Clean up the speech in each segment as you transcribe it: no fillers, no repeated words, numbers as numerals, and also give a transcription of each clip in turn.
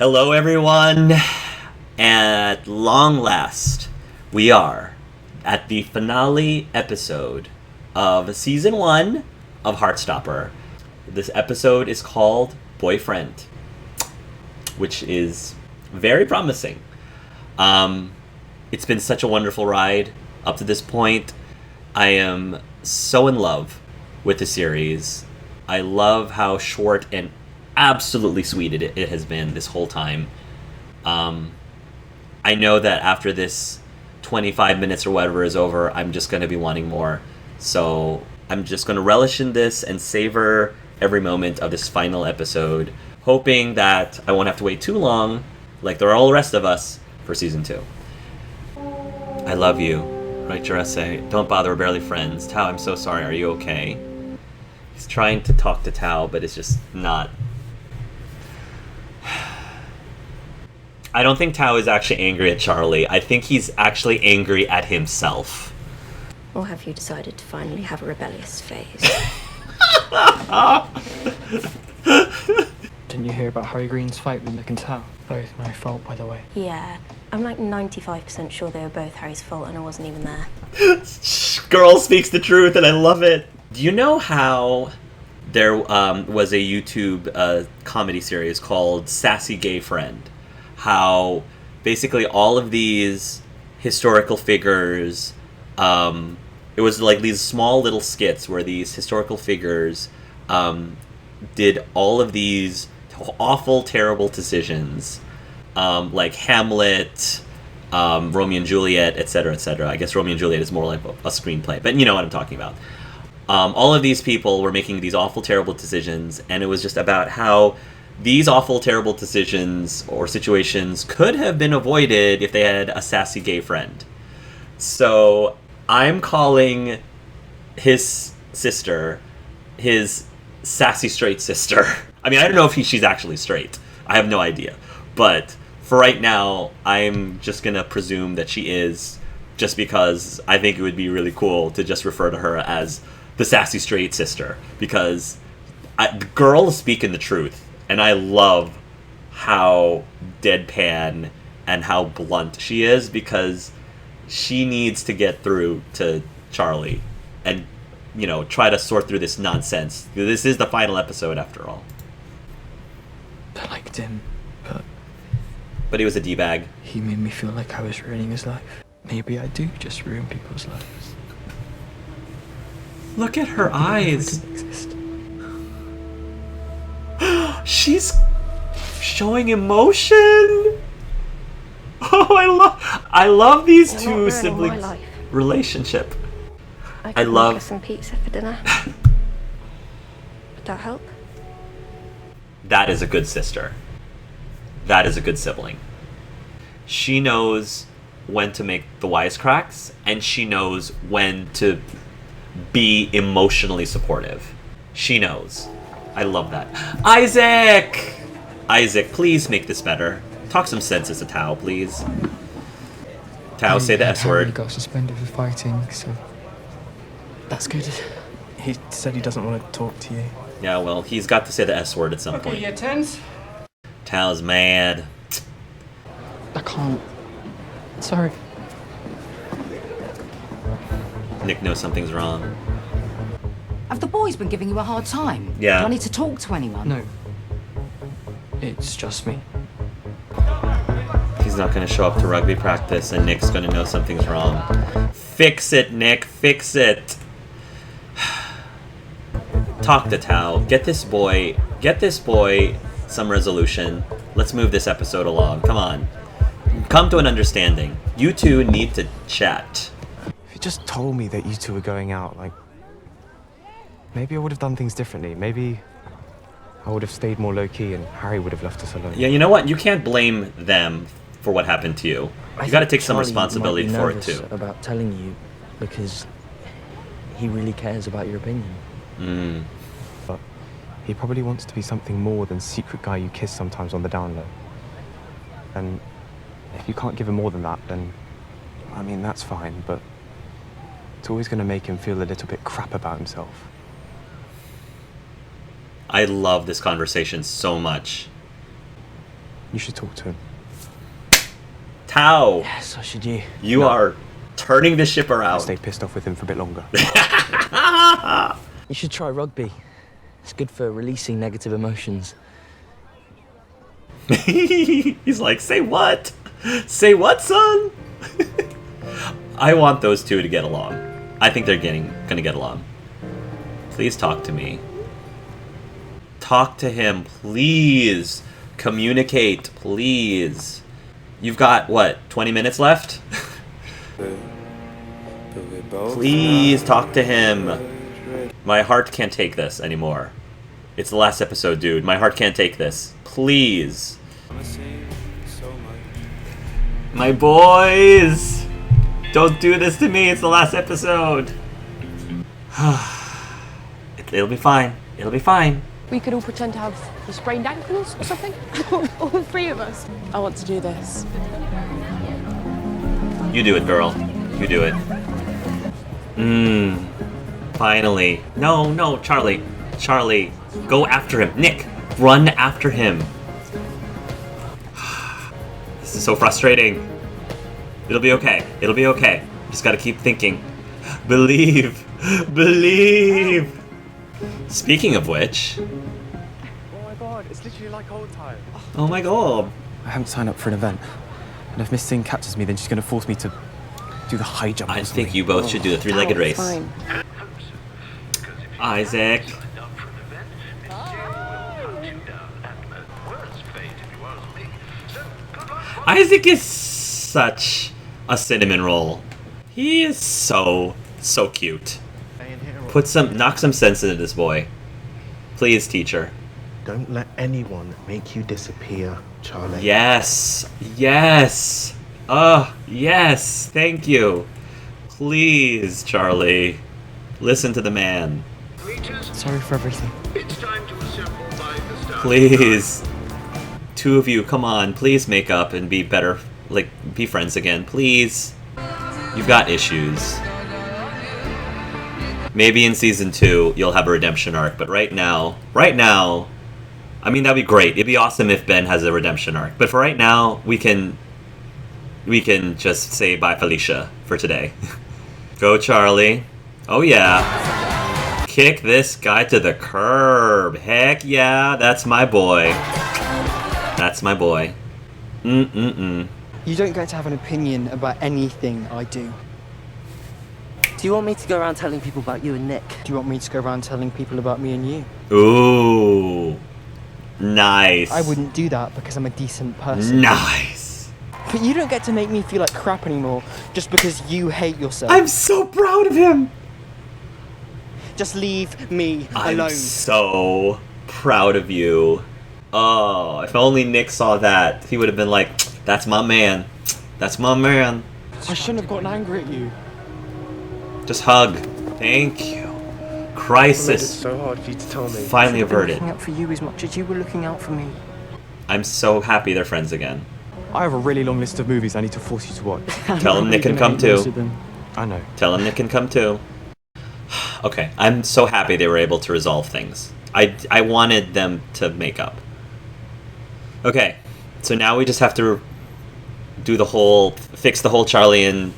Hello, everyone. At long last, we are at the finale episode of Season 1 of Heartstopper. This episode is called Boyfriend, which is very promising. It's been such a wonderful ride up to this point. I am so in love with the series. I love how short and absolutely sweet it has been this whole time. I know that after this 25 minutes or whatever is over, I'm just going to be wanting more. So I'm just going to relish in this and savor every moment of this final episode, hoping that I won't have to wait too long, like the all the rest of us, for Season 2. I love you. Write your essay. Don't bother, we're barely friends. Tao, I'm so sorry. Are you okay? He's trying to talk to Tao, but it's just not... I don't think Tao is actually angry at Charlie. I think he's actually angry at himself. Or have you decided to finally have a rebellious phase? Didn't you hear about Harry Green's fight with Nick and Tao? Both my fault, by the way. Yeah, I'm like 95% sure they were both Harry's fault and I wasn't even there. Girl speaks the truth and I love it. Do you know how there was a YouTube comedy series called Sassy Gay Friend? How basically all of these historical figures, it was like these small little skits where these historical figures did all of these awful, terrible decisions, like Hamlet, Romeo and Juliet, etc., etc. I guess Romeo and Juliet is more like a screenplay, but you know what I'm talking about. All of these people were making these awful, terrible decisions, and it was just about how these awful, terrible decisions or situations could have been avoided if they had a sassy gay friend. So I'm calling his sister his sassy straight sister. I mean, I don't know if she's actually straight. I have no idea. But for right now, I'm just going to presume that she is, just because I think it would be really cool to just refer to her as the sassy straight sister. Because the girl is speaking the truth. And I love how deadpan and how blunt she is, because she needs to get through to Charlie and, you know, try to sort through this nonsense. This is the final episode, after all. I liked him, but he was a D-bag. He made me feel like I was ruining his life. Maybe I do just ruin people's lives. Look at her eyes. Didn't exist. She's showing emotion. Oh, I love these You're two not ruining siblings' my life. relationship. I I could love- make us some pizza for dinner. Would that help? That is a good sister. That is a good sibling. She knows when to make the wisecracks, and she knows when to be emotionally supportive. She knows. I love that. Isaac! Isaac, please make this better. Talk some sense into Tao, please. Tao, say the S Harry word. got suspended for fighting, so that's good. He said he doesn't want to talk to you. Yeah, well, he's got to say the S word at some point. year 10s. Tao's mad. I can't. Sorry. Nick knows something's wrong. Have the boys been giving you a hard time? Yeah. Do I need to talk to anyone? No. It's just me. He's not going to show up to rugby practice, and Nick's going to know something's wrong. Fix it, Nick. Fix it. Talk to Tao. Get this boy some resolution. Let's move this episode along. Come on. Come to an understanding. You two need to chat. If you just told me that you two were going out, like, maybe I would have done things differently. Maybe I would have stayed more low-key and Harry would have left us alone. Yeah, you know what? You can't blame them for what happened to you. You got to take some Charlie responsibility might be for it nervous too. about telling you because he really cares about your opinion. But he probably wants to be something more than secret guy you kiss sometimes on the down low. And if you can't give him more than that, then, I mean, that's fine, but it's always going to make him feel a little bit crap about himself. I love this conversation so much. You should talk to him. Tao, Yes, so should you. you are turning the ship I'll around. stay pissed off with him for a bit longer. You should try rugby. It's good for releasing negative emotions. He's like, say what? Say what, son? I want those two to get along. I think they're gonna get along. Please talk to me. Talk to him, please. Communicate, please. You've got, what, 20 minutes left? Please talk to him. My heart can't take this anymore. It's the last episode, dude. My heart can't take this. Please. My boys! Don't do this to me. It's the last episode. It'll be fine. It'll be fine. We could all pretend to have sprained ankles or something. All three of us. I want to do this. You do it, girl. You do it. Finally. No, Charlie. Charlie, go after him. Nick, run after him. This is so frustrating. It'll be okay. It'll be okay. Just gotta keep thinking. Believe. Believe. Speaking of which. Oh my god, it's literally like old time. Oh my god. I haven't signed up for an event. And if Miss Singh catches me, then she's going to force me to do the high jump. I think you both should do the three-legged race. Fine. Isaac. Isaac is such a cinnamon roll. He is so cute. Knock some sense into this boy. Please, teacher. Don't let anyone make you disappear, Charlie. Yes. Yes. Thank you. Please, Charlie. Listen to the man. Sorry for everything. Please. Two of you, come on. Please make up and be better. Like, be friends again. Please. You've got issues. Maybe in season 2 you'll have a redemption arc, but right now, I mean, that'd be great. It'd be awesome if Ben has a redemption arc. But for right now, we can just say bye, Felicia, for today. Go, Charlie. Oh, yeah. Kick this guy to the curb. Heck yeah, that's my boy. That's my boy. You don't get to have an opinion about anything I do. Do you want me to go around telling people about you and Nick? Do you want me to go around telling people about me and you? Ooh. Nice. I wouldn't do that because I'm a decent person. Nice. But you don't get to make me feel like crap anymore just because you hate yourself. I'm so proud of him. Just leave me I'm alone. so proud of you. Oh, if only Nick saw that, he would have been like, that's my man. That's my man. I shouldn't have gotten angry at you. Just hug. Thank you. It's Crisis so hard for you to tell me. finally I've been averted. looking out for you as much as you were looking out for me. I'm so happy they're friends again. I have a really long list of movies I need to force you to watch. Tell him Nick can come too. I know. Tell him Nick can come too. Okay, I'm so happy they were able to resolve things. I wanted them to make up. Okay, so now we just have to fix the whole Charlie and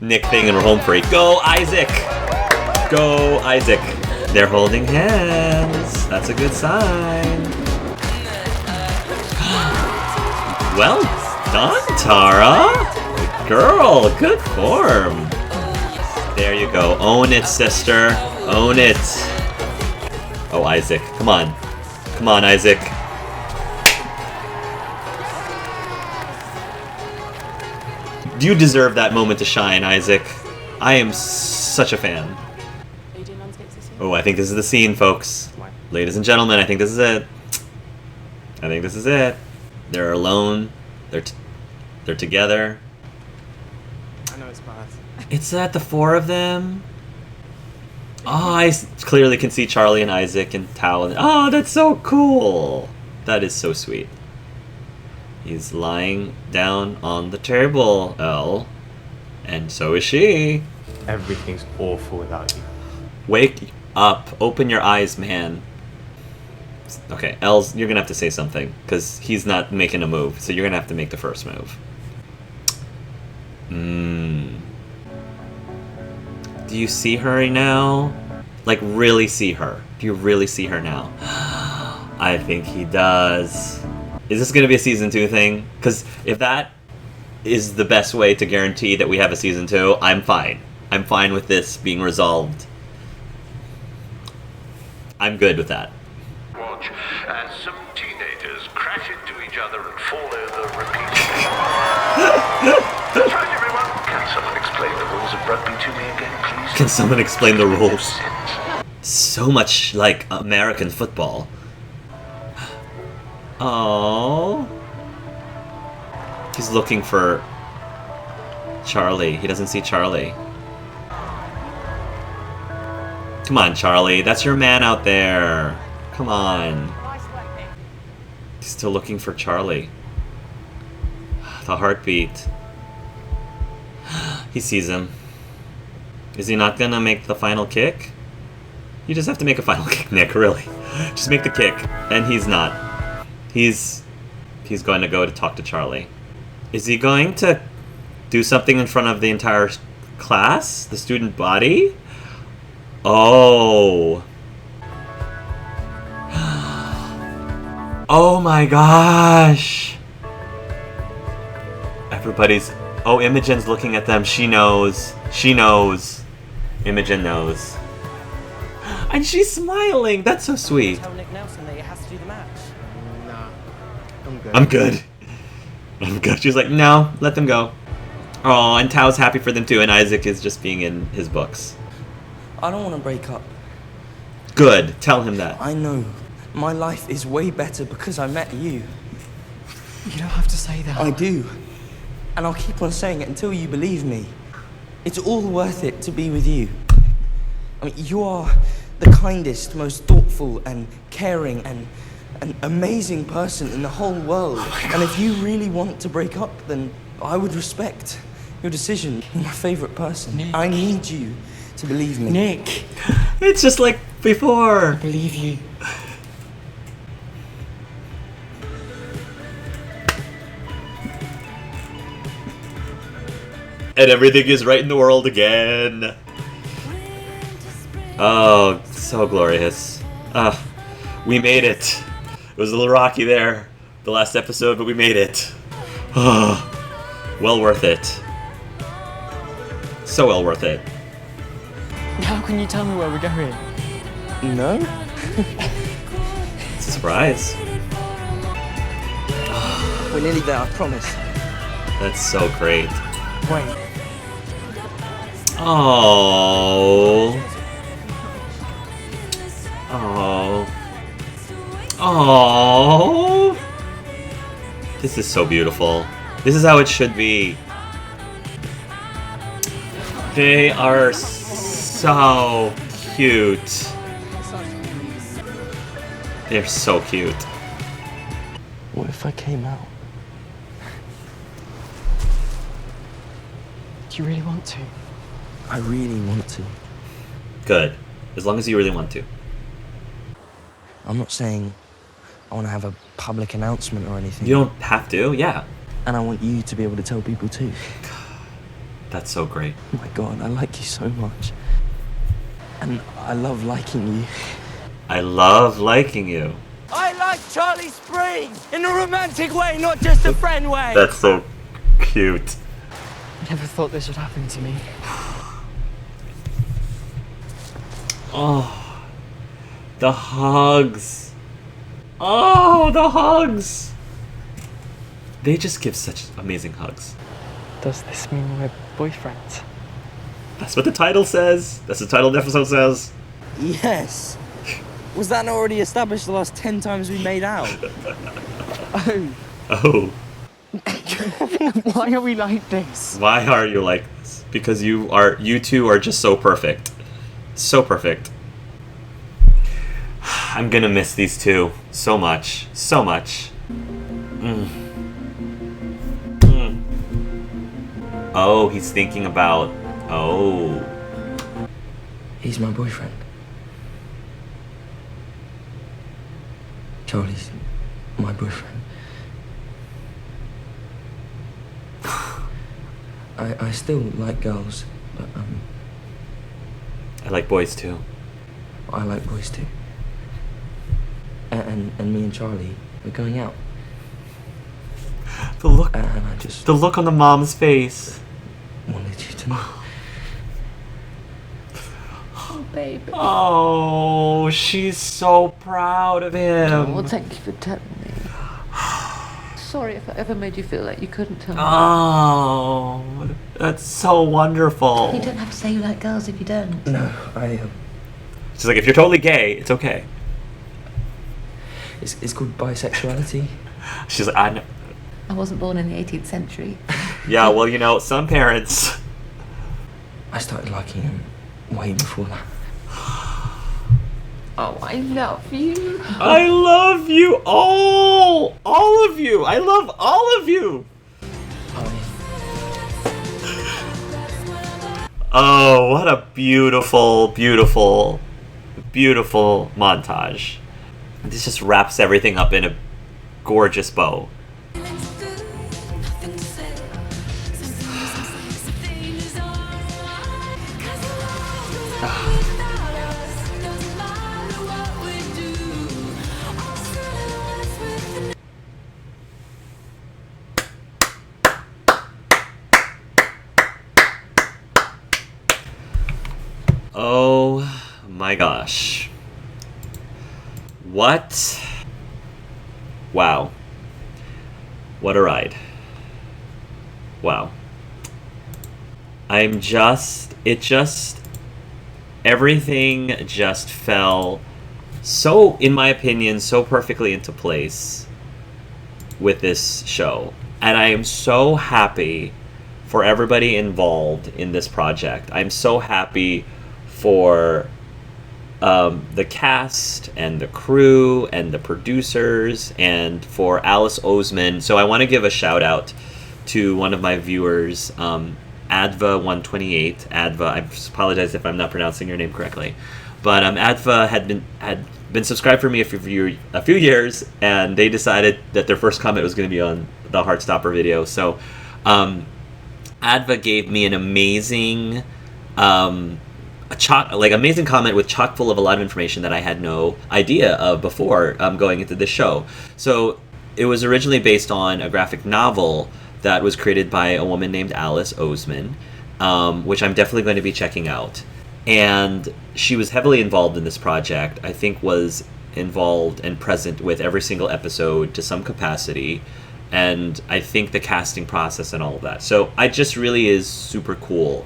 Nick thing, and we're home free. Go, Isaac! Go, Isaac! They're holding hands. That's a good sign. Well done, Tara! Girl, good form. There you go. Own it, sister. Own it. Oh, Isaac. Come on. Come on, Isaac. You deserve that moment to shine, Isaac. I am such a fan. Are you doing landscapes this year? Oh, I think this is the scene, folks. Ladies and gentlemen, I think this is it. I think this is it. They're alone. They're together. I know it's bad. It's at the four of them. Oh, I clearly can see Charlie and Isaac and Tao. Oh, that's so cool. That is so sweet. He's lying down on the table, Elle. And so is she. Everything's awful without you. Wake up. Open your eyes, man. Okay, Els, you're gonna have to say something because he's not making a move, so you're gonna have to make the first move. Do you see her now? Like, really see her? Do you really see her now? I think he does. Is this gonna be a season 2 thing? Because if that is the best way to guarantee that we have a season 2, I'm fine. I'm fine with this being resolved. I'm good with that. Watch as some teenagers crash into each other and fall over repeatedly. That's right, everyone. Can someone explain the rules of rugby to me again, please? Can someone explain the rules? So much like American football. Oh. He's looking for Charlie. He doesn't see Charlie. Come on, Charlie. That's your man out there. Come on. He's still looking for Charlie. The heartbeat. He sees him. Is he not gonna make the final kick? You just have to make a final kick, Nick, really. Just make the kick. And he's not. He's going to go to talk to Charlie. Is he going to do something in front of the entire class? The student body? Oh. Oh my gosh. Everybody's... Oh, Imogen's looking at them. She knows. She knows. Imogen knows. And she's smiling. That's so sweet. Tell Nick Nelson that he has to do the match. Nah, I'm good. I'm good. I'm good. She's like, no, let them go. Oh, and Tao's happy for them too, and Isaac is just being in his books. I don't want to break up. Good. Tell him that. I know. My life is way better because I met you. You don't have to say that. I do. And I'll keep on saying it until you believe me. It's all worth it to be with you. I mean, you are the kindest, most thoughtful and caring and an amazing person in the whole world. And if you really want to break up, then I would respect your decision. You're my favorite person. Nick. I need you to believe me. Nick! It's just like before. I believe you. And everything is right in the world again. Oh, so glorious. We made it. It was a little rocky there, the last episode, but we made it. Well worth it. So well worth it. How can you tell me where we're going? No? It's a surprise. We're nearly there, I promise. That's so great. Wait. Oh. Oh. Oh. This is so beautiful. This is how it should be. They are so cute. They're so cute. What if I came out? Do you really want to? I really want to. Good. As long as you really want to. I'm not saying I want to have a public announcement or anything. You don't have to, yeah. And I want you to be able to tell people too. That's so great. Oh my god, I like you so much. And I love liking you. I love liking you. I like Charlie Spring! In a romantic way, not just a friend way! That's so cute. I never thought this would happen to me. Oh, the hugs. Oh, the hugs. They just give such amazing hugs. Does this mean we're boyfriends? That's what the title says. That's the title of the episode says. Yes! Was that not already established the last 10 times we made out? Oh. Oh. Why are we like this? Why are you like this? Because you two are just so perfect. So perfect. I'm gonna miss these two so much. So much. Oh, he's thinking about... Oh. He's my boyfriend. Charlie's my boyfriend. I still like girls, but I like boys too. I like boys too. And me and Charlie, we're going out. The look, And I just the look on the mom's face. wanted you to know. Oh, baby. Oh, she's so proud of him. Well, thank you for telling me. Sorry if I ever made you feel like you couldn't tell me. Oh, that's so wonderful. You don't have to say you like girls if you don't. No, She's like, if you're totally gay, it's okay. it's called bisexuality. She's like, I know. I wasn't born in the 18th century. Yeah, well, you know, some parents. I started liking him way before that. Oh, I love you. I love you all of you. I love all of you. Oh, what a beautiful, beautiful, beautiful montage. This just wraps everything up in a gorgeous bow. Oh my gosh. What? Wow. What a ride. Wow. Everything just fell so, in my opinion, so perfectly into place with this show. And I am so happy for everybody involved in this project. I'm so happy for the cast and the crew and the producers and for Alice Oseman. So I want to give a shout out to one of my viewers, Adva128. Adva, I apologize if I'm not pronouncing your name correctly, but Adva had been subscribed for me a few years, and they decided that their first comment was going to be on the Heartstopper video. So Adva gave me an amazing amazing comment with chock full of a lot of information that I had no idea of before going into this show. So it was originally based on a graphic novel that was created by a woman named Alice Oseman, which I'm definitely going to be checking out. And she was heavily involved in this project. I think was involved and present with every single episode to some capacity. And I think the casting process and all of that. So it just really is super cool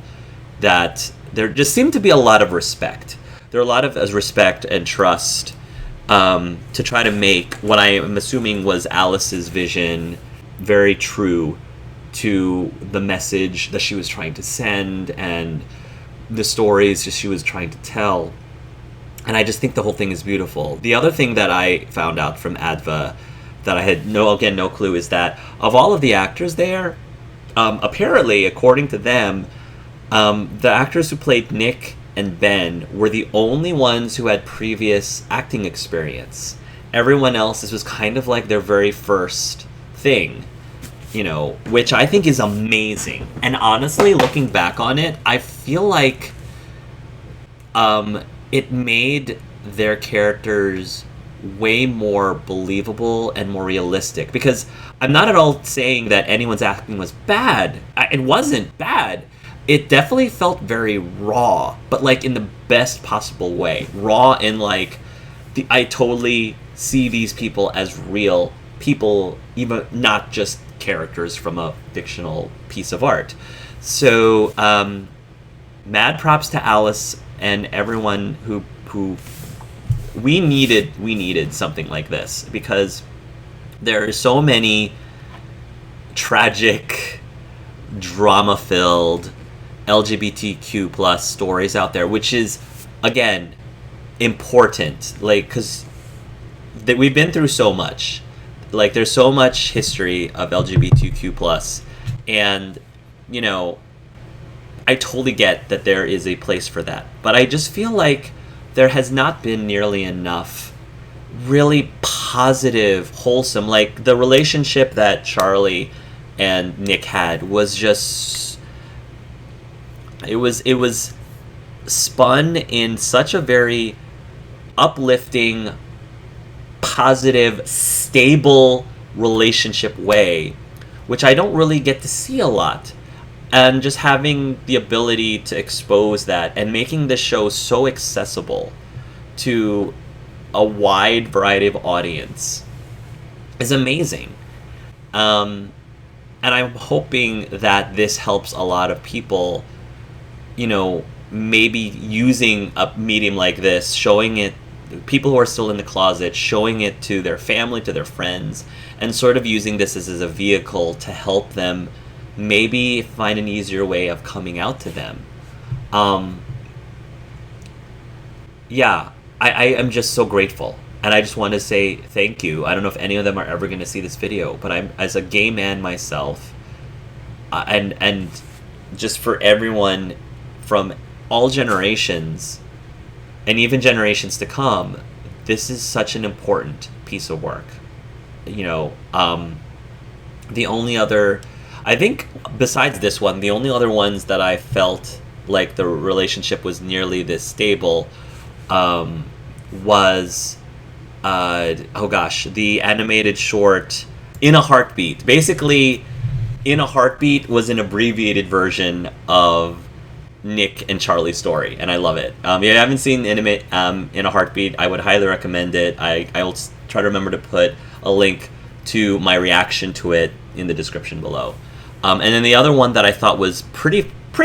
that there just seemed to be a lot of respect. There are a lot of respect and trust to try to make what I am assuming was Alice's vision very true to the message that she was trying to send and the stories that she was trying to tell. And I just think the whole thing is beautiful. The other thing that I found out from Adva that I had no clue is that of all of the actors there, apparently, according to them, the actors who played Nick and Ben were the only ones who had previous acting experience. Everyone else, this was kind of like their very first thing, you know, which I think is amazing. And honestly, looking back on it, I feel like it made their characters way more believable and more realistic. Because I'm not at all saying that anyone's acting was bad. It wasn't bad. It definitely felt very raw, but like in the best possible way. Raw in like, I totally see these people as real people, even not just characters from a fictional piece of art. So, mad props to Alice and everyone who we needed something like this, because there are so many tragic, drama-filled LGBTQ plus stories out there, which is, again, important, like, because we've been through so much. Like, there's so much history of LGBTQ plus, and, you know, I totally get that there is a place for that, but I just feel like there has not been nearly enough really positive, wholesome. Like, the relationship that Charlie and Nick had was just, it was spun in such a very uplifting, positive, stable relationship way, which I don't really get to see a lot. And just having the ability to expose that and making the show so accessible to a wide variety of audience is amazing. And I'm hoping that this helps a lot of people, you know, maybe using a medium like this, showing it, people who are still in the closet, showing it to their family, to their friends, and sort of using this as a vehicle to help them maybe find an easier way of coming out to them. Yeah, I am just so grateful. And I just want to say thank you. I don't know if any of them are ever going to see this video, but I'm, as a gay man myself, and just for everyone from all generations, and even generations to come, this is such an important piece of work. You know, the only other, I think besides this one, the only other ones that I felt like the relationship was nearly this stable was, oh gosh, the animated short In a Heartbeat. Basically, In a Heartbeat was an abbreviated version of Nick and Charlie's story, and I love it. If you haven't seen In a Heartbeat, I would highly recommend it. I'll try to remember to put a link to my reaction to it in the description below. And then the other one that I thought was pretty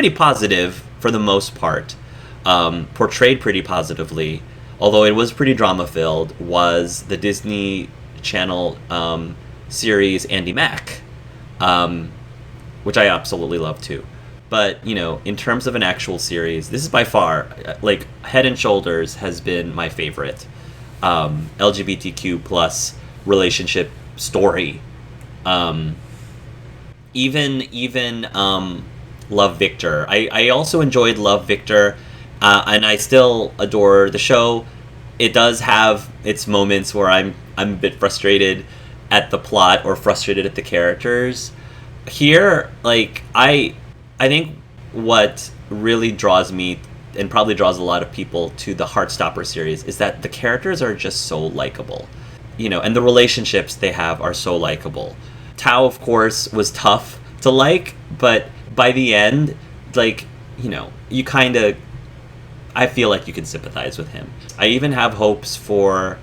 positive for the most part, portrayed pretty positively, although it was pretty drama-filled, was the Disney Channel series Andy Mack, which I absolutely love too. But, you know, in terms of an actual series, this is by far, like, Head and Shoulders has been my favorite LGBTQ plus relationship story. Even Love, Victor. I also enjoyed Love, Victor, and I still adore the show. It does have its moments where I'm a bit frustrated at the plot or frustrated at the characters. Here, like, I think what really draws me, and probably draws a lot of people to the Heartstopper series, is that the characters are just so likable. You know, and the relationships they have are so likable. Tao, of course, was tough to like, but by the end, like, you know, you kind of, I feel like you can sympathize with him. I even have hopes for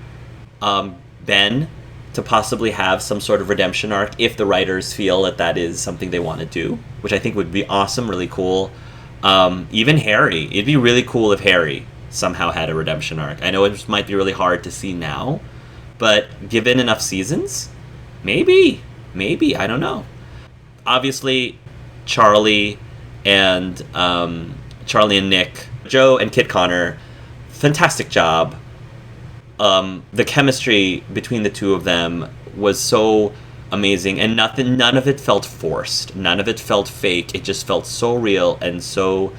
Ben to possibly have some sort of redemption arc if the writers feel that that is something they want to do, which I think would be awesome, really cool. Even Harry. It'd be really cool if Harry somehow had a redemption arc. I know it might be really hard to see now, but given enough seasons, maybe, I don't know. Obviously, Charlie and Nick, Joe and Kit Connor, fantastic job. The chemistry between the two of them was so amazing, and none of it felt forced. None of it felt fake. It just felt so real and so,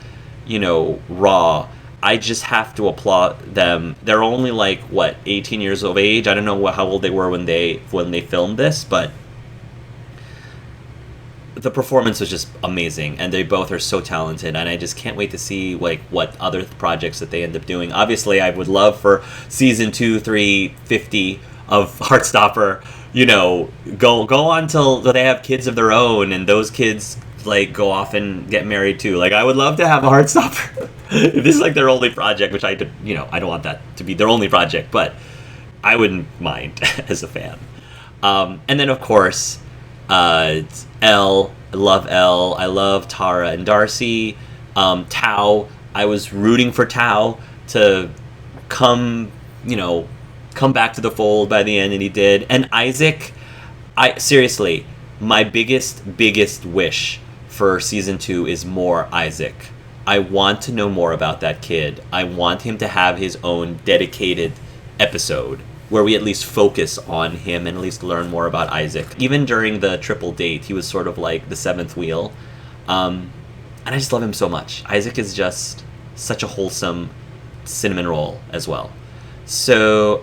you know, raw. I just have to applaud them. They're only like, what, 18 years of age? I don't know how old they were when they filmed this, but the performance was just amazing, and they both are so talented, and I just can't wait to see like what other projects that they end up doing. Obviously, I would love for season 2, 3, 50 of Heartstopper, you know, go on till they have kids of their own, and those kids like go off and get married too. Like, I would love to have a Heartstopper. If this is like their only project, which I don't want that to be their only project, but I wouldn't mind as a fan. And then of course, Elle. I love Elle. I love Tara and Darcy. Tao. I was rooting for Tao to come back to the fold by the end, and he did. And Isaac, seriously, my biggest wish for season 2 is more Isaac. I want to know more about that kid. I want him to have his own dedicated episode where we at least focus on him and at least learn more about Isaac. Even during the triple date, he was sort of like the seventh wheel. And I just love him so much. Isaac is just such a wholesome cinnamon roll as well. So,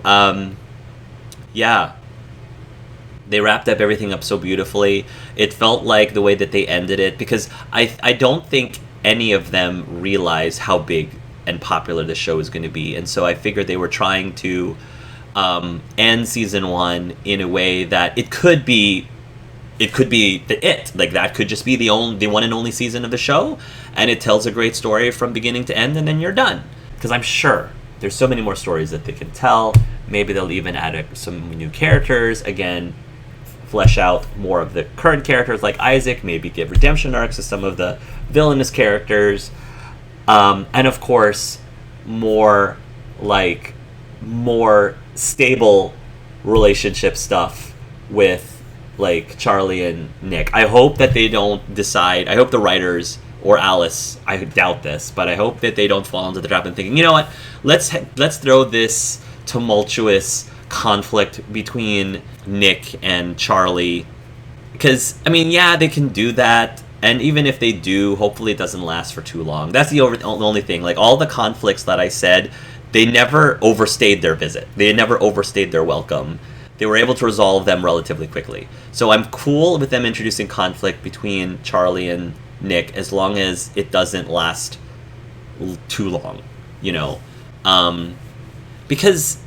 yeah, they wrapped up everything up so beautifully. It felt like the way that they ended it, because I don't think any of them realized how big and popular the show is going to be, and so I figured they were trying to end season 1 in a way that it could be like that could just be the one and only season of the show, and it tells a great story from beginning to end, and then you're done. Because I'm sure there's so many more stories that they can tell. Maybe they'll even add some new characters, again, flesh out more of the current characters like Isaac, maybe give redemption arcs to some of the villainous characters, and of course more stable relationship stuff with like Charlie and Nick. I hope that they don't decide, I hope the writers or Alice, I doubt this, but I hope that they don't fall into the trap and thinking, you know what, let's throw this tumultuous conflict between Nick and Charlie, because I mean, yeah, they can do that, and even if they do, hopefully it doesn't last for too long. That's the only thing. Like, all the conflicts that I said, they never overstayed their visit. They never overstayed their welcome. They were able to resolve them relatively quickly. So I'm cool with them introducing conflict between Charlie and Nick, as long as it doesn't last too long, you know, because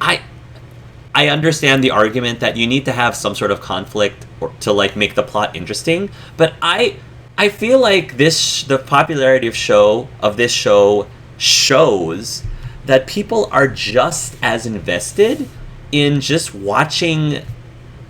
I understand the argument that you need to have some sort of conflict to like make the plot interesting, but I feel like the popularity of this show shows that people are just as invested in just watching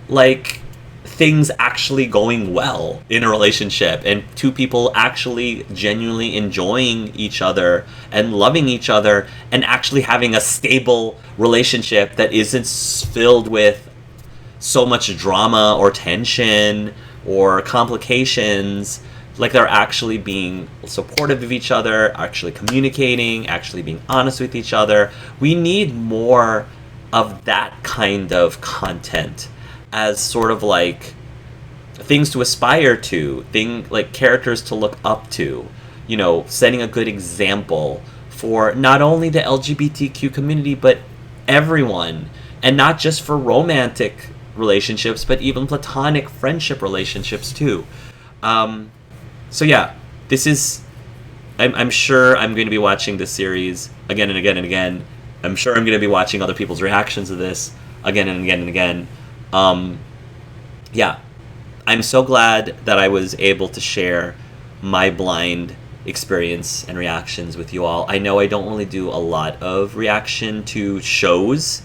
like things actually going well in a relationship, and two people actually genuinely enjoying each other and loving each other and actually having a stable relationship that isn't filled with so much drama or tension or complications. Like, they're actually being supportive of each other, actually communicating, actually being honest with each other. We need more of that kind of content as sort of like things to aspire to, like characters to look up to, you know, setting a good example for not only the LGBTQ community, but everyone, and not just for romantic relationships, but even platonic friendship relationships too. So yeah, this is, I'm sure I'm going to be watching this series again and again and again. I'm sure I'm going to be watching other people's reactions to this again and again and again. Yeah, I'm so glad that I was able to share my blind experience and reactions with you all. I know I don't really do a lot of reaction to shows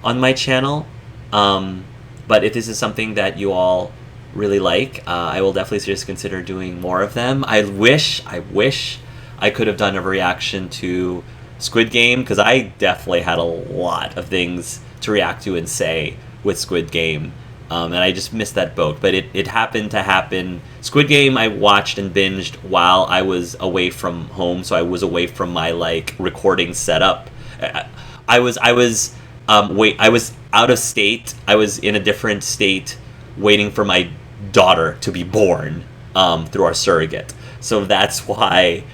on my channel, but if this is something that you all really like, I will definitely seriously consider doing more of them. I wish I could have done a reaction to Squid Game, because I definitely had a lot of things to react to and say with Squid Game, and I just missed that boat. But it happened to happen. Squid Game I watched and binged while I was away from home, so I was away from my like recording setup. I was out of state. I was in a different state, waiting for my daughter to be born through our surrogate. So that's why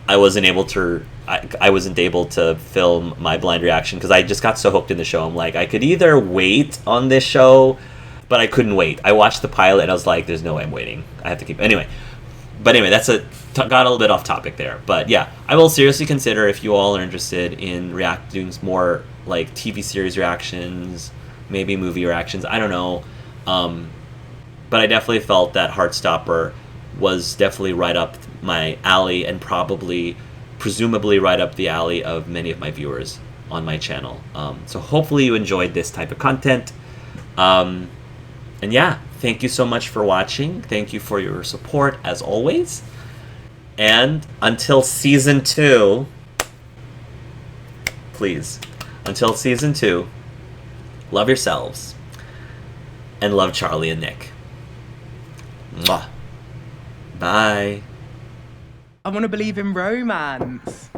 I wasn't able to film my blind reaction, because I just got so hooked in the show. I'm like, I could either wait on this show, but I couldn't wait. I watched the pilot and I was like, there's no way I'm waiting. I have to keep... Anyway, that's got a little bit off topic there. But yeah, I will seriously consider, if you all are interested in doing more like TV series reactions, maybe movie reactions, I don't know. But I definitely felt that Heartstopper was definitely right up my alley, and presumably right up the alley of many of my viewers on my channel. So hopefully you enjoyed this type of content. And yeah, thank you so much for watching. Thank you for your support, as always. And until season 2, please, until season 2, love yourselves and love Charlie and Nick. Mwah. Bye. I want to believe in romance.